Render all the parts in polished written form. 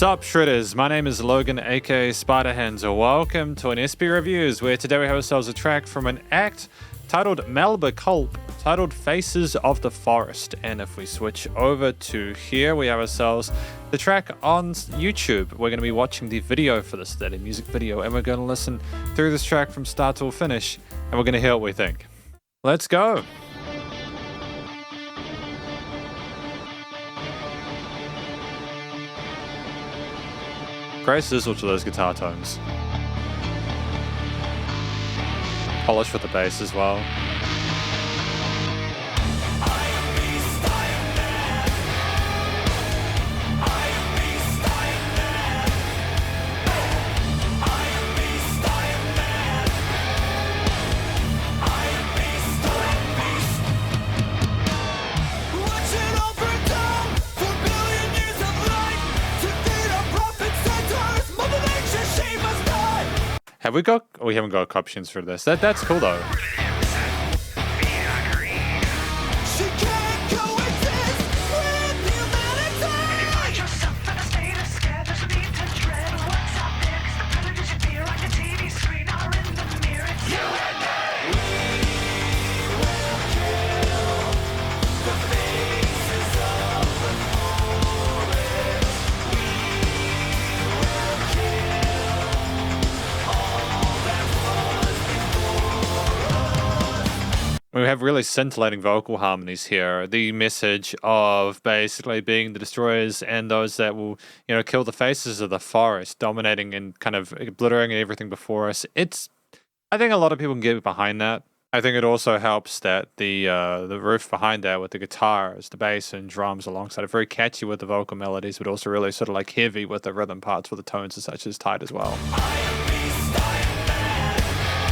Sup Shredders, my name is Logan aka Spiderhands. Welcome to an SB Reviews, where today we have ourselves a track from an act titled Melba Culp, titled Faces of the Forest. And if we switch over to here, we have ourselves the track on YouTube. We're going to be watching the video for this, that music video, and we're going to listen through this track from start to finish, and we're going to hear what we think. Let's go! Great sizzle to those guitar tones. Polish with the bass as well. Have we got? We haven't got options for this. That's cool though. We have really scintillating vocal harmonies here. The message of basically being the destroyers and those that will, kill the faces of the forest, dominating and kind of obliterating everything before us. I think a lot of people can get behind that. I think it also helps that the riff behind that with the guitars, the bass and drums alongside it, very catchy with the vocal melodies, but also really sort of like heavy with the rhythm parts, with the tones and such as tight as well.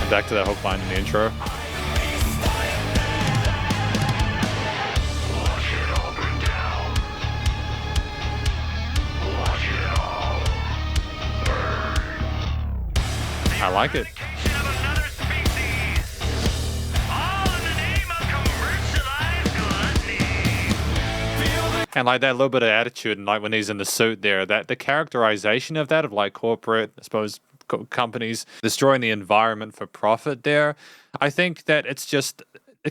And back to that hook line in the intro. I like it. And like that little bit of attitude, and like when he's in the suit there, that the characterization of that, of like corporate, I suppose, companies destroying the environment for profit there, I think that it's just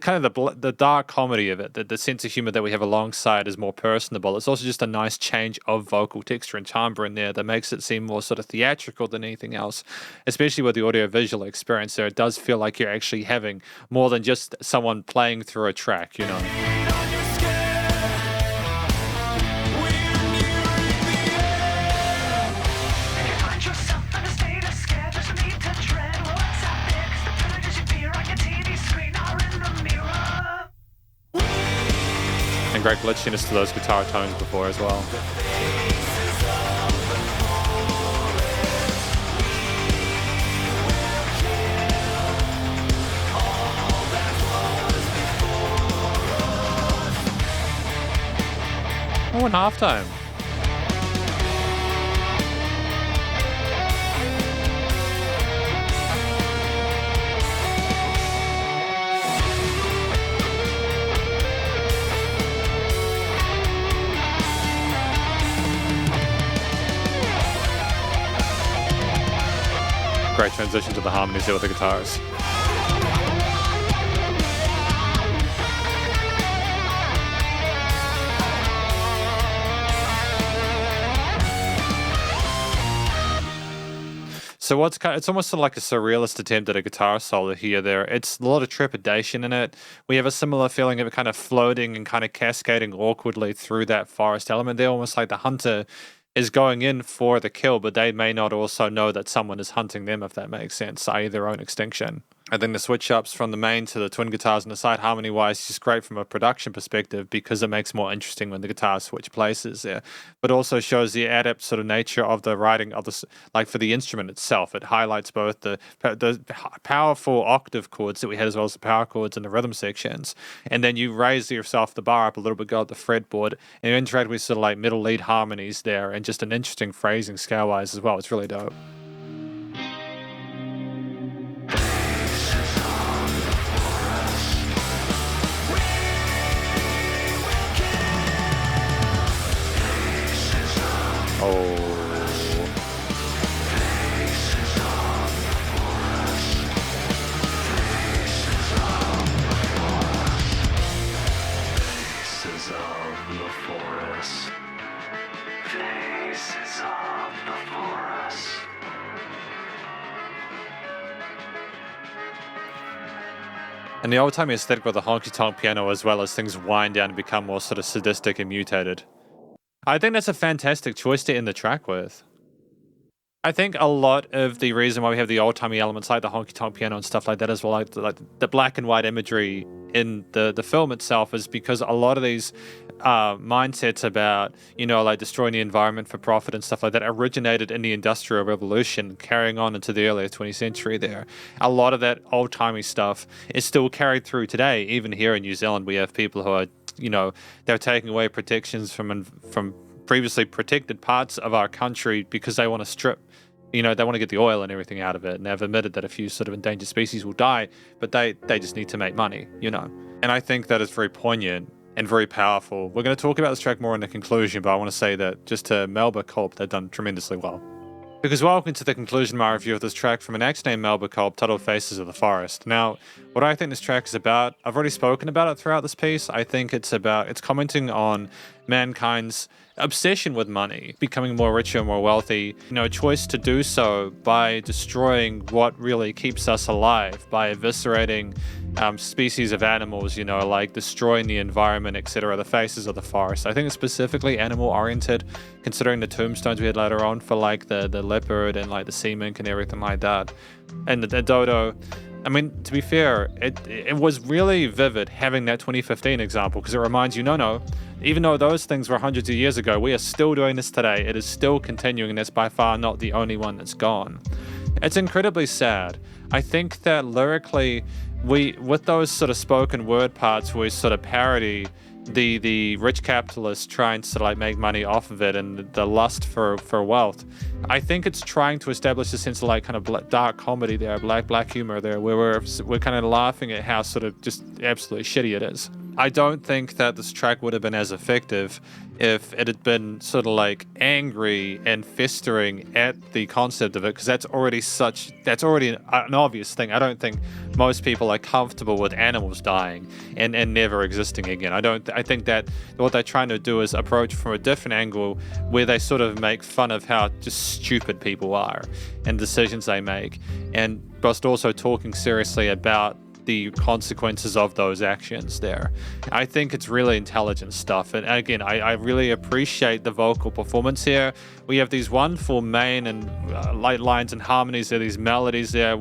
kind of the dark comedy of it, the sense of humor that we have alongside is more personable. It's also just a nice change of vocal texture and timbre in there that makes it seem more sort of theatrical than anything else, especially with the audio-visual experience there. It does feel like you're actually having more than just someone playing through a track, And great glitchiness to those guitar tones before as well. Oh, and halftime. Great transition to the harmonies here with the guitars. So it's almost sort of like a surrealist attempt at a guitar solo here. It's a lot of trepidation in it. We have a similar feeling of it kind of floating and kind of cascading awkwardly through that forest element. They're almost like the hunter is going in for the kill, but they may not also know that someone is hunting them, if that makes sense, i.e. their own extinction. I think the switch-ups from the main to the twin guitars on the side, harmony-wise, is just great from a production perspective because it makes it more interesting when the guitars switch places there. But also shows the adept sort of nature of the writing of the, like for the instrument itself. It highlights both the powerful octave chords that we had as well as the power chords and the rhythm sections. And then you raise yourself the bar up a little bit, go at the fretboard, and you interact with sort of like middle lead harmonies there and just an interesting phrasing scale-wise as well. It's really dope. Oh. voices of the forest. And the old-timey aesthetic with the honky-tonk piano, as well as things wind down and become more sort of sadistic and mutated. I think that's a fantastic choice to end the track with. I think a lot of the reason why we have the old-timey elements like the honky-tonk piano and stuff like that as well, like the black and white imagery in the film itself, is because a lot of these mindsets about, like destroying the environment for profit and stuff like that originated in the Industrial Revolution, carrying on into the earlier 20th century there. A lot of that old-timey stuff is still carried through today. Even here in New Zealand, we have people who are, they're taking away protections from previously protected parts of our country because they want to strip, they want to get the oil and everything out of it. And they've admitted that a few sort of endangered species will die, but they just need to make money, And I think that is very poignant and very powerful. We're going to talk about this track more in the conclusion, but I want to say that just to Melba Culp, they've done tremendously well. Because welcome to the conclusion of my review of this track from an act named Melba Culp, titled Faces of the Forest. Now, what I think this track is about, I've already spoken about it throughout this piece. I think it's commenting on mankind's obsession with money, becoming more richer and more wealthy, a choice to do so by destroying what really keeps us alive, by eviscerating species of animals, like destroying the environment, etc., the faces of the forest. I think it's specifically animal-oriented, considering the tombstones we had later on for like the leopard and like the sea mink and everything like that. And the dodo. I mean, to be fair, it was really vivid having that 2015 example, because it reminds you, no, even though those things were hundreds of years ago, we are still doing this today. It is still continuing, and it's by far not the only one that's gone. It's incredibly sad. I think that lyrically, with those sort of spoken word parts, we sort of parody the rich capitalists trying to sort of like make money off of it and the lust for wealth. I think it's trying to establish a sense of like kind of dark comedy there, black humor there, where we're kind of laughing at how sort of just absolutely shitty it is. I don't think that this track would have been as effective if it had been sort of like angry and festering at the concept of it, because that's already an obvious thing. I don't think most people are comfortable with animals dying and never existing again. I think that what they're trying to do is approach from a different angle, where they sort of make fun of how just stupid people are and decisions they make, and whilst also talking seriously about the consequences of those actions there. I think it's really intelligent stuff. And again, I really appreciate the vocal performance here. We have these wonderful main and light lines and harmonies there, these melodies there.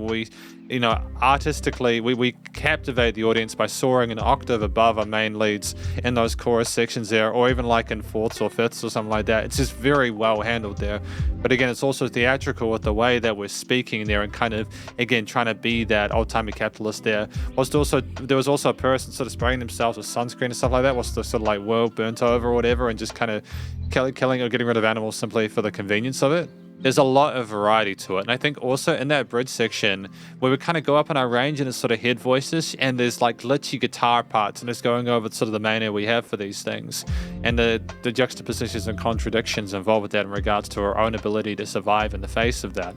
Artistically, we captivate the audience by soaring an octave above our main leads in those chorus sections there, or even like in fourths or fifths or something like that. It's just very well handled there. But again, it's also theatrical with the way that we're speaking there, and kind of, again, trying to be that old-timey capitalist there. There was also a person sort of spraying themselves with sunscreen and stuff like that, whilst the sort of like world burnt over or whatever, and just kind of killing or getting rid of animals simply for the convenience of it. There's a lot of variety to it. And I think also in that bridge section where we kind of go up in our range and it's sort of head voices, and there's like glitchy guitar parts, and it's going over sort of the mania we have for these things, and the juxtapositions and contradictions involved with that in regards to our own ability to survive in the face of that.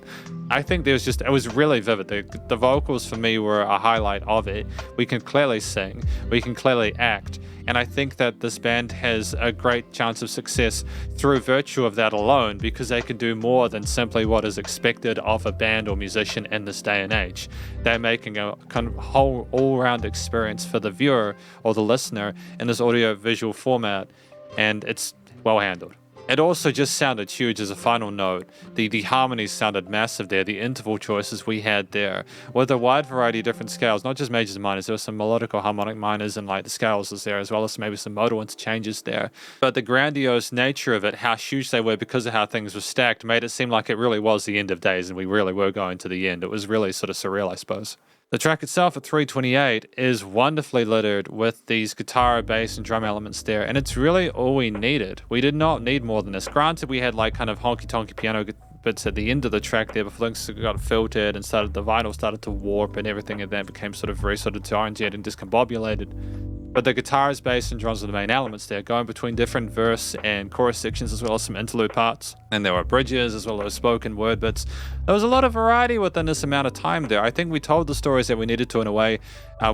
I think it was really vivid. The vocals for me were a highlight of it. We can clearly sing, we can clearly act, and I think that this band has a great chance of success through virtue of that alone, because they can do more than simply what is expected of a band or musician in this day and age. They're making a kind of whole all-round experience for the viewer or the listener in this audio-visual format, and it's well handled. It also just sounded huge as a final note. The harmonies sounded massive there, the interval choices we had there, with a wide variety of different scales, not just majors and minors. There were some melodic or harmonic minors and like the scales was there, as well as maybe some modal interchanges there. But the grandiose nature of it, how huge they were because of how things were stacked, made it seem like it really was the end of days and we really were going to the end. It was really sort of surreal, I suppose. The track itself at 3:28 is wonderfully littered with these guitar, bass, and drum elements there, and it's really all we needed. We did not need more than this. Granted, we had like kind of honky-tonky piano bits at the end of the track there before things got filtered and the vinyl started to warp and everything, and then became sort of very sort of disoriented and discombobulated. But the guitars, bass, and drums are the main elements there, going between different verse and chorus sections as well as some interlude parts. And there were bridges as well as spoken word bits. There was a lot of variety within this amount of time there. I think we told the stories that we needed to in a way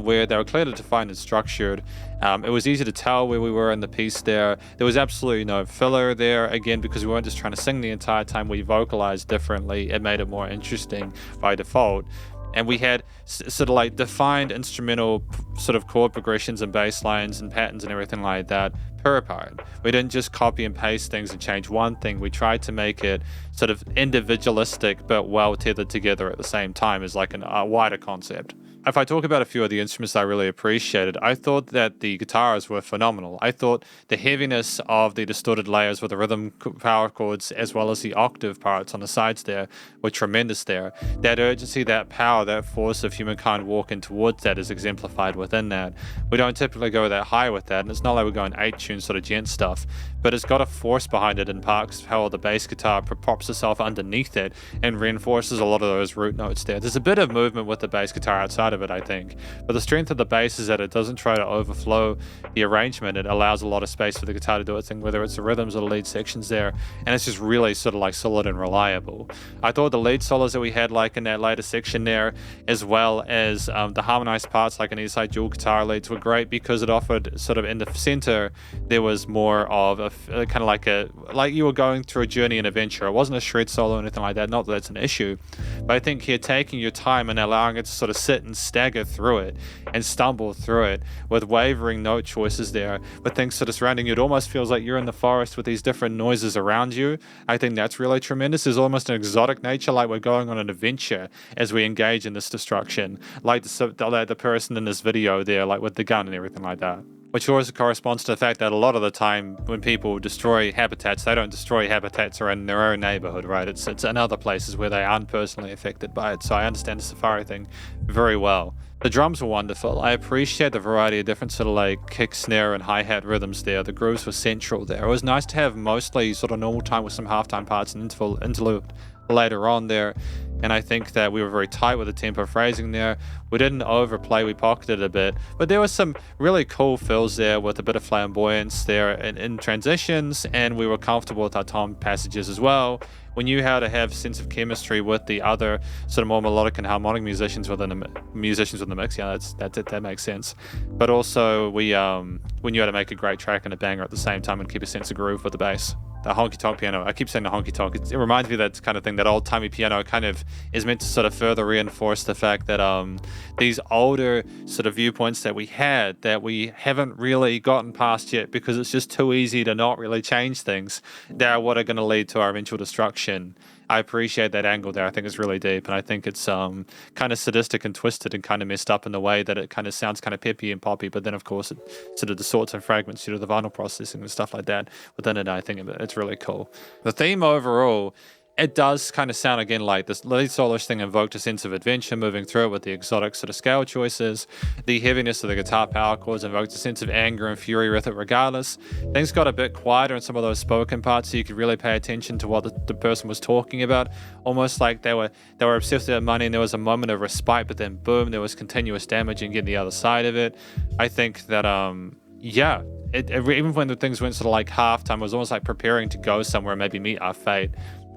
where they were clearly defined and structured. It was easy to tell where we were in the piece there. There was absolutely no filler there, again, because we weren't just trying to sing the entire time. We vocalized differently. It made it more interesting by default. And we had sort of like defined instrumental sort of chord progressions and bass lines and patterns and everything like that per part. We didn't just copy and paste things and change one thing. We tried to make it sort of individualistic but well tethered together at the same time as like a wider concept. If I talk about a few of the instruments I really appreciated, I thought that the guitars were phenomenal. I thought the heaviness of the distorted layers with the rhythm power chords as well as the octave parts on the sides there were tremendous there. That urgency, that power, that force of humankind walking towards that is exemplified within that. We don't typically go that high with that, and it's not like we're going 8-tune sort of gent stuff, but it's got a force behind it in parts how the bass guitar props itself underneath it and reinforces a lot of those root notes there. There's a bit of movement with the bass guitar outside of it, I think, but the strength of the bass is that it doesn't try to overflow the arrangement. It allows a lot of space for the guitar to do its thing, whether it's the rhythms or the lead sections there, and it's just really sort of like solid and reliable. I thought the lead solos that we had like in that later section there, as well as the harmonized parts like an either side dual guitar leads were great because it offered sort of in the center there was more of a kind of like you were going through a journey and adventure. It wasn't a shred solo or anything like that, not that that's an issue, but I think here taking your time and allowing it to sort of sit and stagger through it and stumble through it with wavering note choices there, with things sort of surrounding you, it almost feels like you're in the forest with these different noises around you. I think that's really tremendous. There's almost an exotic nature, like we're going on an adventure as we engage in this destruction, like the person in this video there, like with the gun and everything like that. Which also corresponds to the fact that a lot of the time when people destroy habitats, they don't destroy habitats or in their own neighborhood, right? It's in other places where they aren't personally affected by it. So I understand the safari thing very well. The drums were wonderful. I appreciate the variety of different sort of like kick, snare, and hi-hat rhythms there. The grooves were central there. It was nice to have mostly sort of normal time with some halftime parts and interlude later on there. And I think that we were very tight with the tempo phrasing there. We didn't overplay, we pocketed a bit. But there was some really cool fills there with a bit of flamboyance there in transitions, and we were comfortable with our time passages as well. We knew how to have sense of chemistry with the other sort of more melodic and harmonic musicians within the mix. Yeah, that makes sense. But also we knew how to make a great track and a banger at the same time and keep a sense of groove with the bass. The honky-tonk piano. I keep saying the honky-tonk. It reminds me of that kind of thing, that old-timey piano kind of is meant to sort of further reinforce the fact that these older sort of viewpoints that we had that we haven't really gotten past yet because it's just too easy to not really change things, that are what are going to lead to our eventual destruction. I appreciate that angle there. I think it's really deep, and I think it's kind of sadistic and twisted and kind of messed up in the way that it kind of sounds kind of peppy and poppy, but then of course it sort of distorts and fragments due to the vinyl processing and stuff like that within it. I think it's really cool. The theme overall, it does kind of sound again like this lead solo-ish thing invoked a sense of adventure moving through it with the exotic sort of scale choices. The heaviness of the guitar power chords invoked a sense of anger and fury with it regardless. Things got a bit quieter in some of those spoken parts so you could really pay attention to what the person was talking about. Almost like they were obsessed with their money and there was a moment of respite, but then boom, there was continuous damage and getting the other side of it. I think that even when the things went sort of like halftime, it was almost like preparing to go somewhere and maybe meet our fate.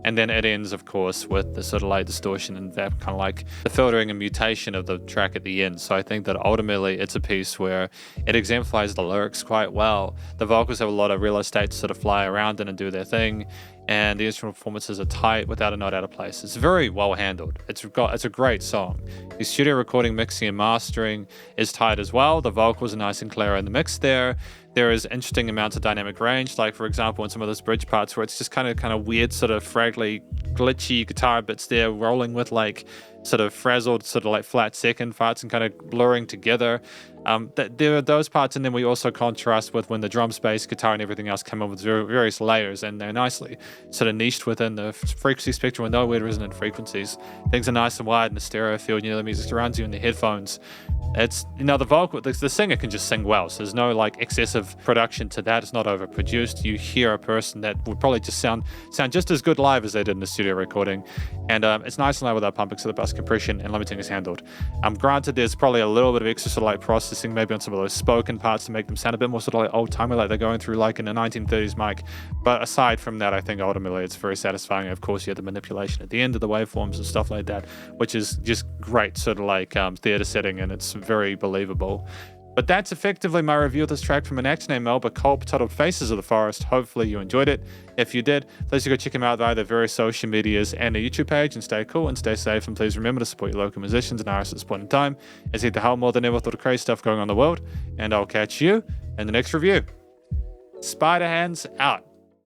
And then it ends, of course, with the sort of like distortion and that kind of like the filtering and mutation of the track at the end. So I think that ultimately it's a piece where it exemplifies the lyrics quite well. The vocals have a lot of real estate to sort of fly around in and do their thing. And the instrumental performances are tight without a note out of place. It's very well handled. It's a great song. The studio recording, mixing, and mastering is tight as well. The vocals are nice and clear in the mix there. There is interesting amounts of dynamic range, like for example in some of those bridge parts where it's just kind of weird, sort of fraggly, glitchy guitar bits there, rolling with like sort of frazzled, sort of like flat second parts and kind of blurring together. There are those parts, and then we also contrast with when the drums, bass, guitar, and everything else come up with various layers, and they're nicely sort of niched within the frequency spectrum with no weird resonant frequencies. Things are nice and wide in the stereo field. The music surrounds you in the headphones. It's the singer can just sing well, so there's no like excessive production to that. It's not overproduced. You hear a person that would probably just sound just as good live as they did in the studio recording, and it's nice and loud without pumping to the bass compression and limiting is handled. Granted, there's probably a little bit of extra sort of like processing maybe on some of those spoken parts to make them sound a bit more sort of like old-timey, like they're going through like in a 1930s mic. But aside from that, I think ultimately it's very satisfying. Of course, you have the manipulation at the end of the waveforms and stuff like that, which is just great sort of like theater setting, and it's very believable. But that's effectively my review of this track from an act named Melba Culp titled Faces of the Forest. Hopefully you enjoyed it. If you did, please go check him out via their various social medias and a YouTube page, and stay cool and stay safe. And please remember to support your local musicians and artists at this point in time, as he had the hell more than ever thought of crazy stuff going on in the world. And I'll catch you in the next review. Spiderhands out.